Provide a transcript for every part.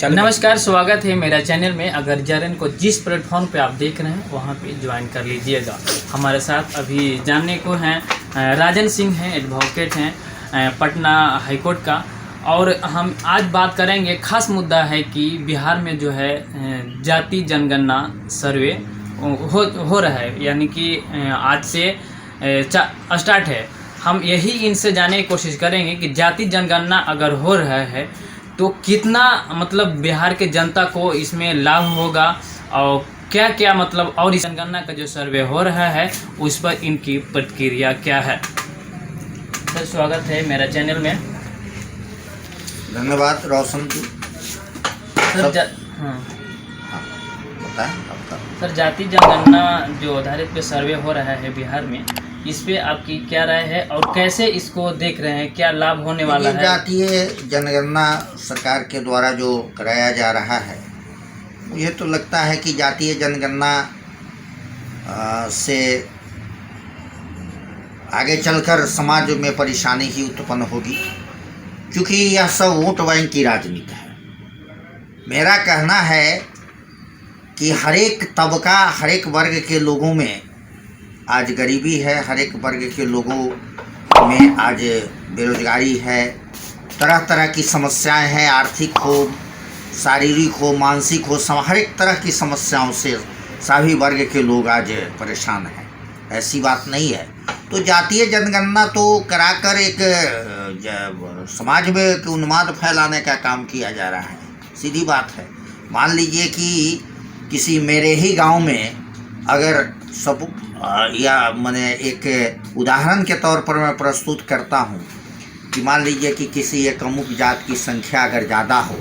नमस्कार, स्वागत है मेरा चैनल में। अगर जरन को जिस प्लेटफॉर्म पे आप देख रहे हैं वहाँ पे ज्वाइन कर लीजिएगा। हमारे साथ अभी जानने को हैं राजन सिंह हैं, एडवोकेट हैं पटना हाईकोर्ट का। और हम आज बात करेंगे, खास मुद्दा है कि बिहार में जो है जाति जनगणना सर्वे हो रहा है, यानी कि आज से स्टार्ट है। हम यही इनसे जानने की कोशिश करेंगे कि जाति जनगणना अगर हो रहा है तो कितना मतलब बिहार के जनता को इसमें लाभ होगा और क्या क्या मतलब, और इस जनगणना का जो सर्वे हो रहा है उस पर इनकी प्रतिक्रिया क्या है। सर, स्वागत है मेरा चैनल में। धन्यवाद रोशन जी। सर हाँ बताएं आपका। सर, जाति जनगणना जो आधारित पे सर्वे हो रहा है बिहार में, इस पे आपकी क्या राय है और कैसे इसको देख रहे हैं, क्या लाभ होने वाला है? जातीय जनगणना सरकार के द्वारा जो कराया जा रहा है, मुझे तो लगता है कि जातीय जनगणना से आगे चलकर समाज में परेशानी ही उत्पन्न होगी, क्योंकि यह सब वोट बैंक की राजनीति है। मेरा कहना है कि हर एक तबका, हर एक वर्ग के लोगों में आज गरीबी है, हर एक वर्ग के लोगों में आज बेरोजगारी है, तरह तरह की समस्याएं हैं, आर्थिक हो, शारीरिक हो, मानसिक हो, हर एक तरह की समस्याओं से सभी वर्ग के लोग आज परेशान हैं। ऐसी बात नहीं है। तो जातीय जनगणना तो कराकर एक समाज में एक उन्माद फैलाने का काम किया जा रहा है। सीधी बात है। मान लीजिए कि किसी मेरे ही गांव में अगर सब या मैंने एक उदाहरण के तौर पर मैं प्रस्तुत करता हूँ कि मान लीजिए कि किसी एक अमुक जात की संख्या अगर ज़्यादा हो,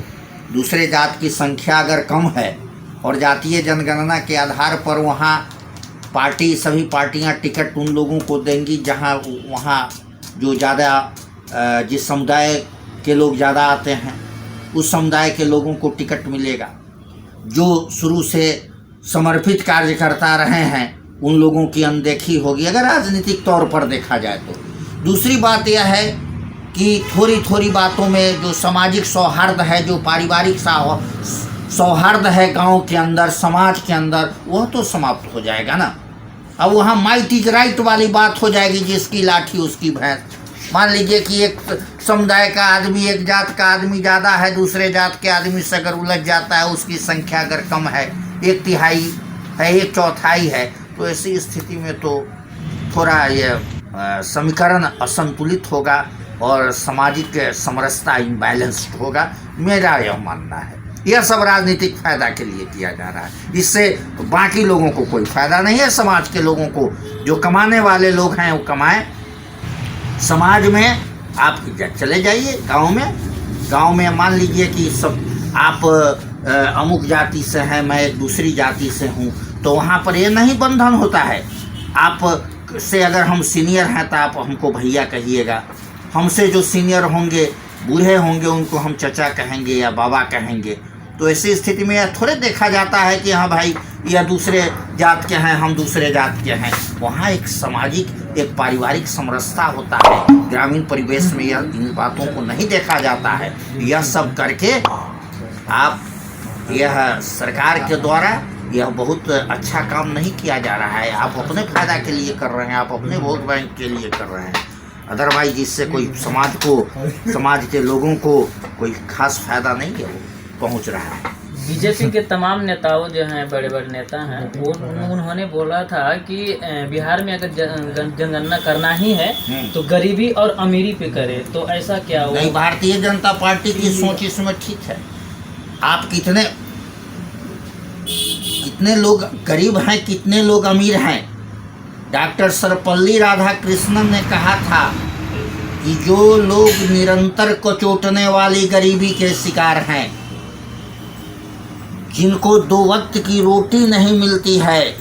दूसरे जात की संख्या अगर कम है, और जातीय जनगणना के आधार पर वहाँ सभी पार्टियाँ टिकट उन लोगों को देंगी जहाँ वहाँ जो ज़्यादा जिस समुदाय के लोग ज़्यादा आते हैं उस समुदाय के लोगों को टिकट मिलेगा। जो शुरू से समर्पित कार्य करता रहे हैं उन लोगों की अनदेखी होगी, अगर राजनीतिक तौर पर देखा जाए तो। दूसरी बात यह है कि थोड़ी थोड़ी बातों में जो सामाजिक सौहार्द है, जो पारिवारिक सौहार्द है गांव के अंदर, समाज के अंदर, वह तो समाप्त हो जाएगा ना। अब वहाँ माइट इज राइट वाली बात हो जाएगी, जिसकी लाठी उसकी भैंस। मान लीजिए कि एक समुदाय का आदमी, एक जात का आदमी ज़्यादा है, दूसरे जात के आदमी से अगर उलझ जाता है, उसकी संख्या अगर कम है, 1/3 है, 1/4 है, तो ऐसी स्थिति में तो थोड़ा ये समीकरण असंतुलित होगा और सामाजिक समरसता इम्बैलेंस्ड होगा। मेरा यह मानना है। यह सब राजनीतिक फायदा के लिए किया जा रहा है, इससे बाकी लोगों को कोई फायदा नहीं है। समाज के लोगों को, जो कमाने वाले लोग हैं वो कमाएं। समाज में आप चले जाइए गांव में मान लीजिए कि सब आप अमुक जाति से हैं, मैं एक दूसरी जाति से हूँ, तो वहाँ पर ये नहीं बंधन होता है। आप से अगर हम सीनियर हैं तो आप हमको भैया कहिएगा, हमसे जो सीनियर होंगे, बूढ़े होंगे, उनको हम चचा कहेंगे या बाबा कहेंगे। तो ऐसी स्थिति में यह थोड़े देखा जाता है कि हाँ भाई यह दूसरे जात के हैं, हम दूसरे जात के हैं। वहाँ एक सामाजिक, एक पारिवारिक समरसता होता है। ग्रामीण परिवेश में यह इन बातों को नहीं देखा जाता है। यह सब करके आप, यह सरकार के द्वारा यह बहुत अच्छा काम नहीं किया जा रहा है। आप अपने फायदा के लिए कर रहे हैं, आप अपने वोट बैंक के लिए कर रहे हैं। अदरवाइज इससे कोई समाज के लोगों को कोई खास फायदा नहीं है वो पहुंच रहा है। बीजेपी के तमाम नेताओं जो हैं, बड़े बड़े नेता हैं, वो उन्होंने बोला था कि बिहार में अगर जनगणना करना ही है तो गरीबी और अमीरी पे करे, तो ऐसा क्या हुआ? नहीं, भारतीय जनता पार्टी की सोच इसमें ठीक है। आप कितने लोग गरीब हैं, कितने लोग अमीर हैं। डॉक्टर सर्वपल्ली राधाकृष्णन ने कहा था कि जो लोग निरंतर कचोटने वाली गरीबी के शिकार हैं, जिनको 2 वक्त की रोटी नहीं मिलती है,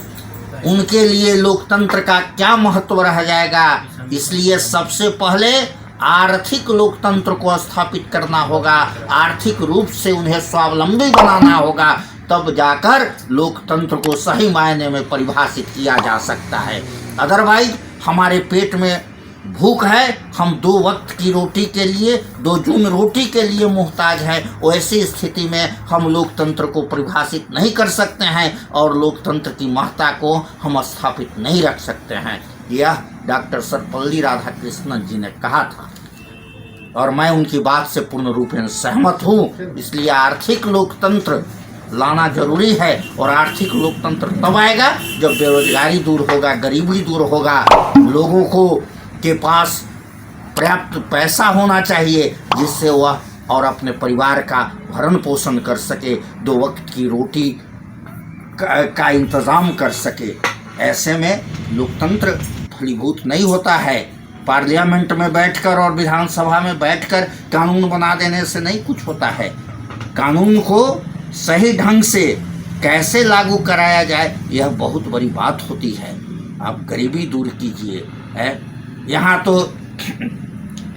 उनके लिए लोकतंत्र का क्या महत्व रह जाएगा। इसलिए सबसे पहले आर्थिक लोकतंत्र को स्थापित करना होगा, आर्थिक रूप से उन्हें स्वावलंबी बनाना होगा, तब जाकर लोकतंत्र को सही मायने में परिभाषित किया जा सकता है। अदरवाइज हमारे पेट में भूख है, हम 2 वक्त की रोटी के लिए, 2 जून रोटी के लिए मोहताज हैं। वैसी स्थिति में हम लोकतंत्र को परिभाषित नहीं कर सकते हैं और लोकतंत्र की महत्ता को हम स्थापित नहीं रख सकते हैं। यह डॉक्टर सर्वपल्ली राधाकृष्णन जी ने कहा था और मैं उनकी बात से पूर्ण रूप में सहमत हूँ। इसलिए आर्थिक लोकतंत्र लाना जरूरी है और आर्थिक लोकतंत्र तब आएगा जब बेरोजगारी दूर होगा, गरीबी दूर होगा, लोगों को के पास पर्याप्त पैसा होना चाहिए जिससे वह और अपने परिवार का भरण पोषण कर सके, 2 वक्त की रोटी का इंतज़ाम कर सके। ऐसे में लोकतंत्र फलीभूत नहीं होता है। पार्लियामेंट में बैठकर और विधानसभा में बैठकर कानून बना देने से नहीं कुछ होता है। कानून को सही ढंग से कैसे लागू कराया जाए यह बहुत बड़ी बात होती है। आप गरीबी दूर कीजिए है। यहाँ तो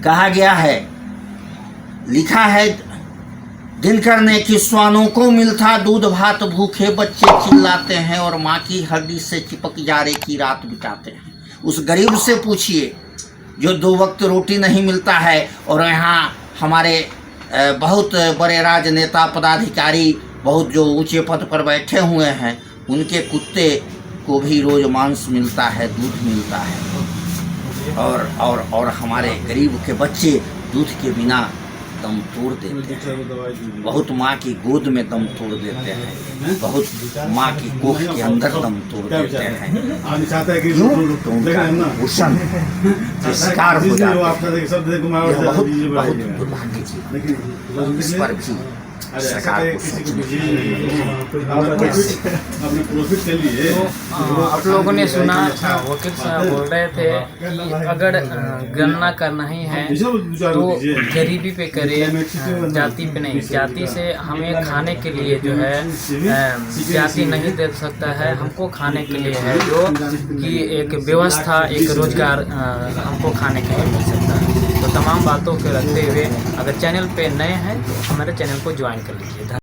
कहा गया है, लिखा है, दिन करने की स्वानों को मिलता दूध भात, भूखे बच्चे चिल्लाते हैं और माँ की हड्डी से चिपक जारे की रात बिताते हैं। उस गरीब से पूछिए जो 2 वक्त रोटी नहीं मिलता है और यहाँ हमारे बहुत बड़े राजनेता पदाधिकारी बहुत जो ऊंचे पद पर बैठे हुए हैं, उनके कुत्ते को भी रोज मांस मिलता है, दूध मिलता है और हमारे गरीब के बच्चे दूध के बिना दम तोड़ देते हैं। बहुत माँ की गोद में दम तोड़ देते हैं, बहुत माँ की कोख के अंदर दम तोड़ देते हैं। क्यों? तो उनका पोषण के शिकार हो जाते हैं। यह बहुत दुर्भाग्य जी। इस पर भी सरकार को सोचना चाहिए। आप लोगों ने सुना वकील साहब बोल रहे थे कि अगर गणना करना ही है तो गरीबी पे करें, जाति पे नहीं। जाति से हमें खाने के लिए जो है जाति नहीं दे सकता है, हमको खाने के लिए है जो कि एक व्यवस्था, एक रोजगार हमको खाने के लिए मिल सकता है। तो तमाम बातों को रखते हुए अगर चैनल पे नए हैं तो हमारे चैनल को ज्वाइन कर लीजिए।